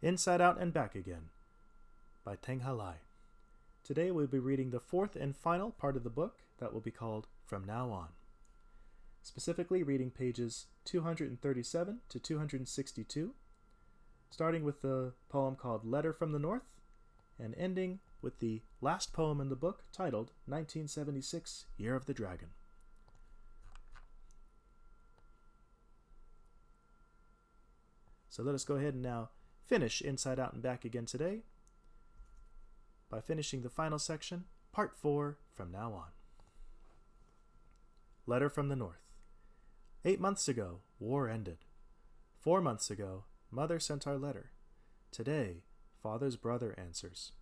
Inside Out and Back Again by Teng Halai. Today we'll be reading the fourth and final part of the book that will be called From Now On. Specifically reading pages 237 to 262, starting with the poem called Letter from the North, and ending with the last poem in the book titled 1976 Year of the Dragon. So let us go ahead and now finish Inside Out and Back Again today by finishing the final section, Part 4, From Now On. Letter from the North. 8 months ago, war ended. 4 months ago, Mother sent our letter. Today, Father's brother answers.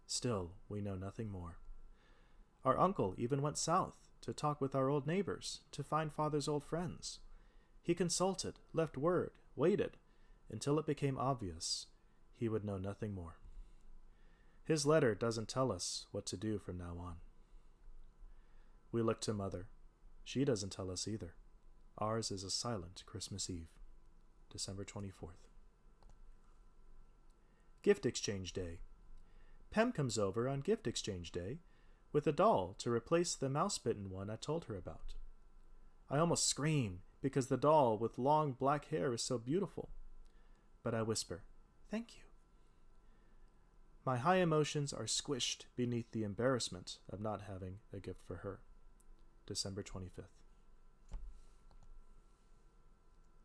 Still, we know nothing more. Our uncle even went south to talk with our old neighbors, to find Father's old friends. He consulted, left word, waited, until it became obvious he would know nothing more. His letter doesn't tell us what to do from now on. We look to Mother. She doesn't tell us either. Ours is a silent Christmas Eve. December 24th. Gift Exchange Day. Pem comes over on Gift Exchange Day with a doll to replace the mouse-bitten one I told her about. I almost scream because the doll with long black hair is so beautiful. But I whisper, "Thank you." My high emotions are squished beneath the embarrassment of not having a gift for her. December 25th.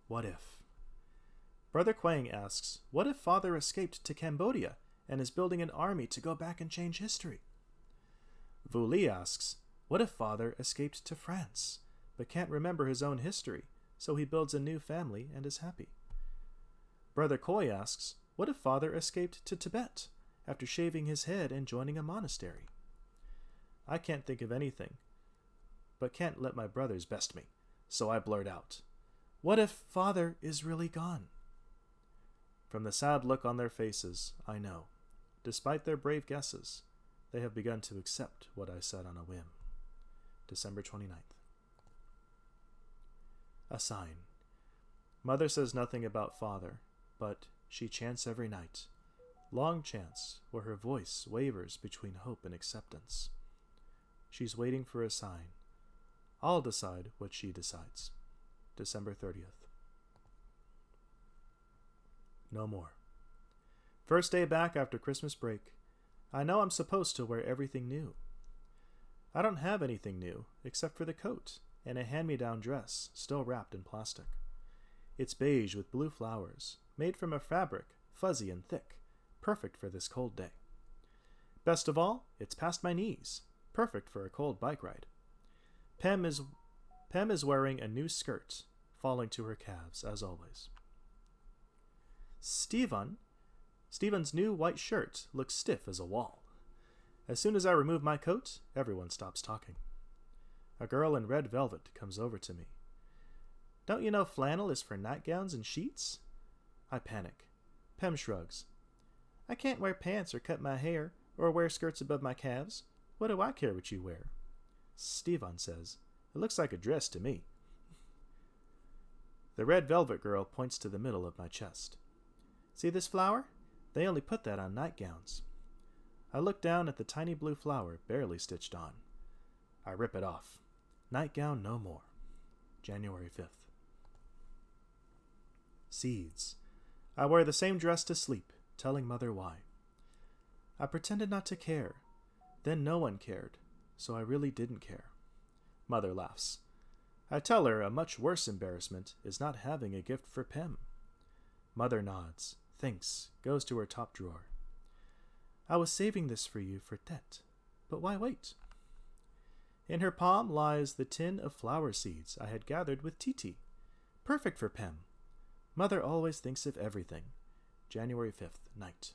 What if? Brother Quang asks, what if Father escaped to Cambodia and is building an army to go back and change history? Vu Li asks, what if Father escaped to France, but can't remember his own history, so he builds a new family and is happy? Brother Koi asks, what if Father escaped to Tibet after shaving his head and joining a monastery? I can't think of anything, but can't let my brothers best me, so I blurt out, what if Father is really gone? From the sad look on their faces, I know, despite their brave guesses, they have begun to accept what I said on a whim. December 29th. A sign. Mother says nothing about Father, but she chants every night. Long chants where her voice wavers between hope and acceptance. She's waiting for a sign. I'll decide what she decides. December 30th. No more. First day back after Christmas break. I know I'm supposed to wear everything new. I don't have anything new except for the coat and a hand-me-down dress still wrapped in plastic. It's beige with blue flowers, made from a fabric fuzzy and thick, perfect for this cold day. Best of all, it's past my knees, perfect for a cold bike ride. Pem is wearing a new skirt, falling to her calves as always. Steven's new white shirt looks stiff as a wall. As soon as I remove my coat, everyone stops talking. A girl in red velvet comes over to me. Don't you know flannel is for nightgowns and sheets? I panic. Pem shrugs. I can't wear pants or cut my hair or wear skirts above my calves. What do I care what you wear? Steven says, it looks like a dress to me. The red velvet girl points to the middle of my chest. See this flower? They only put that on nightgowns. I look down at the tiny blue flower barely stitched on. I rip it off. Nightgown no more. January 5th. Seeds. I wear the same dress to sleep, telling Mother why. I pretended not to care. Then no one cared, so I really didn't care. Mother laughs. I tell her a much worse embarrassment is not having a gift for Pem. Mother nods, thinks, goes to her top drawer. I was saving this for you for Tet, but why wait? In her palm lies the tin of flower seeds I had gathered with Titi. Perfect for Pem. Mother always thinks of everything. January 5th, night.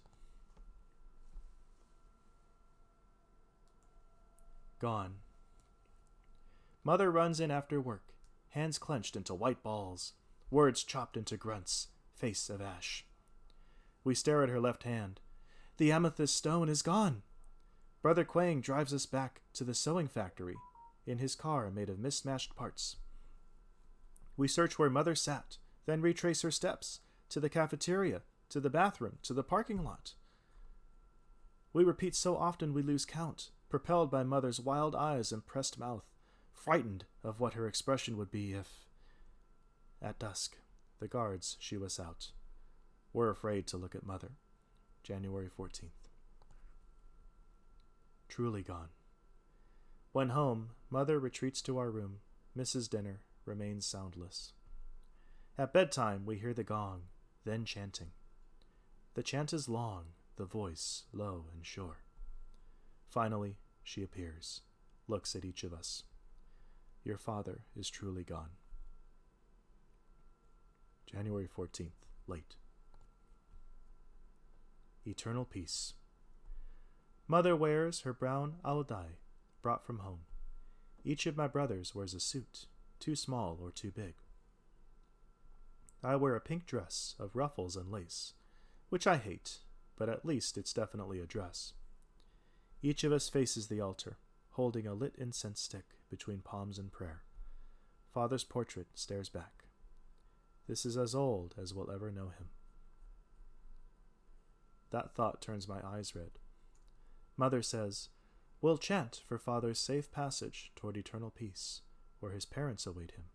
Gone. Mother runs in after work, hands clenched into white balls, words chopped into grunts, face of ash. We stare at her left hand. The amethyst stone is gone. Brother Quang drives us back to the sewing factory in his car made of mismatched parts. We search where Mother sat, then retrace her steps to the cafeteria to the bathroom, to the parking lot. We repeat so often we lose count, propelled by Mother's wild eyes and pressed mouth, frightened of what her expression would be if... At dusk, the guards shoo us out. We're afraid to look at Mother. January 14th. Truly gone. When home, Mother retreats to our room, misses dinner, remains soundless. At bedtime, we hear the gong, then chanting. The chant is long, the voice low and sure. Finally, she appears, looks at each of us. Your father is truly gone. January 14th, late. Eternal peace. Mother wears her brown aodai, brought from home. Each of my brothers wears a suit, too small or too big. I wear a pink dress of ruffles and lace, which I hate, but at least it's definitely a dress. Each of us faces the altar, holding a lit incense stick between palms in prayer. Father's portrait stares back. This is as old as we'll ever know him. That thought turns my eyes red. Mother says, "We'll chant for Father's safe passage toward eternal peace, where his parents await him."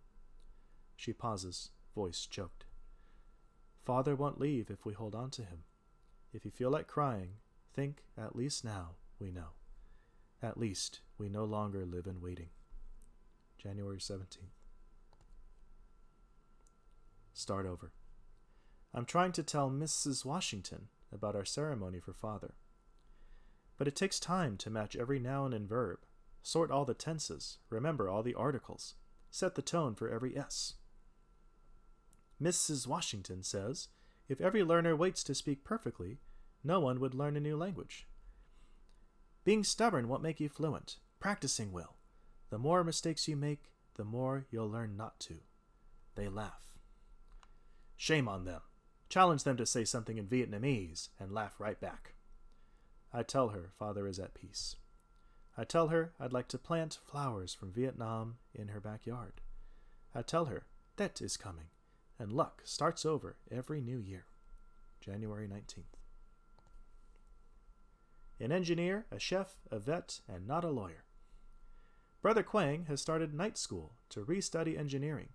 She pauses, voice choked. Father won't leave if we hold on to him. If you feel like crying, think, at least now we know. At least we no longer live in waiting. January 17th. Start over. I'm trying to tell Mrs. Washington about our ceremony for Father. But it takes time to match every noun and verb, sort all the tenses, remember all the articles, set the tone for every S. Mrs. Washington says, if every learner waits to speak perfectly, no one would learn a new language. Being stubborn won't make you fluent. Practicing will. The more mistakes you make, the more you'll learn not to. They laugh. Shame on them. Challenge them to say something in Vietnamese and laugh right back. I tell her Father is at peace. I tell her I'd like to plant flowers from Vietnam in her backyard. I tell her Tet is coming, and luck starts over every new year. January 19th. An engineer, a chef, a vet, and not a lawyer. Brother Quang has started night school to restudy engineering,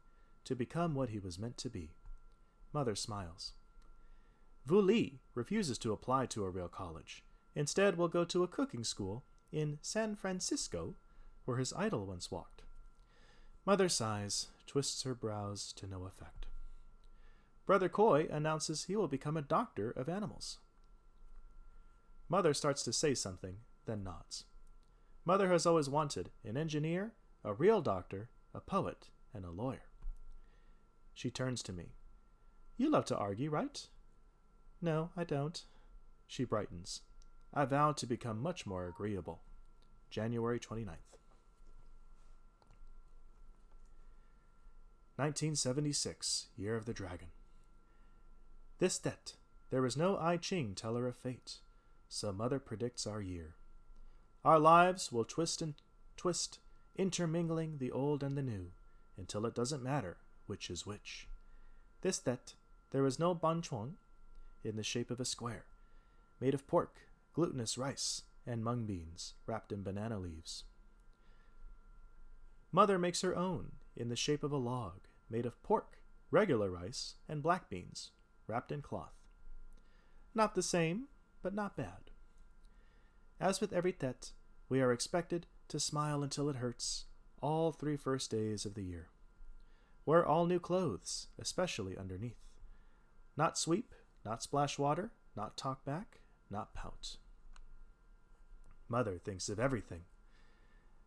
to become what he was meant to be. Mother smiles. Vu Li refuses to apply to a real college. Instead, will go to a cooking school in San Francisco, where his idol once walked. Mother sighs, twists her brows to no effect. Brother Koi announces he will become a doctor of animals. Mother starts to say something, then nods. Mother has always wanted an engineer, a real doctor, a poet, and a lawyer. She turns to me. You love to argue, right? No, I don't. She brightens. I vow to become much more agreeable. January 29th. 1976, Year of the Dragon. This Tet, there is no I Ching teller of fate, so Mother predicts our year. Our lives will twist and twist, intermingling the old and the new, until it doesn't matter which is which. This Tet, there is no Ban Chuang, in the shape of a square, made of pork, glutinous rice, and mung beans wrapped in banana leaves. Mother makes her own in the shape of a log, made of pork, regular rice, and black beans, wrapped in cloth. Not the same, but not bad. As with every Tet, we are expected to smile until it hurts all 3 first days of the year. Wear all new clothes, especially underneath. Not sweep, not splash water, not talk back, not pout. Mother thinks of everything.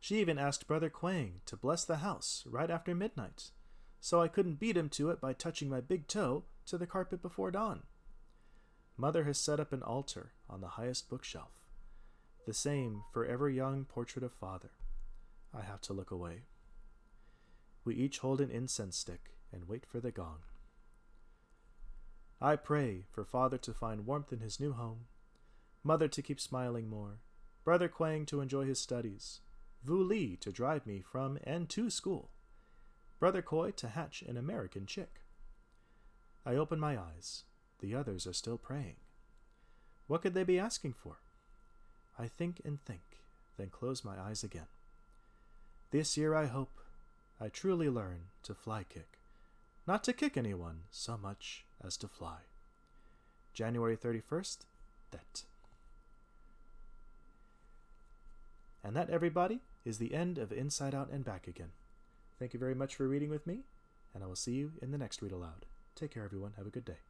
She even asked Brother Quang to bless the house right after midnight, so I couldn't beat him to it by touching my big toe to the carpet before dawn. Mother has set up an altar on the highest bookshelf, the same for every young portrait of Father. I have to look away. We each hold an incense stick and wait for the gong. I pray for Father to find warmth in his new home, Mother to keep smiling more, Brother Quang to enjoy his studies, Vu Li to drive me from and to school, Brother Koi to hatch an American chick. I open my eyes. The others are still praying. What could they be asking for? I think and think, then close my eyes again. This year I hope I truly learn to fly kick. Not to kick anyone so much as to fly. January 31st, Det. And that, everybody, is the end of Inside Out and Back Again. Thank you very much for reading with me, and I will see you in the next read aloud. Take care, everyone. Have a good day.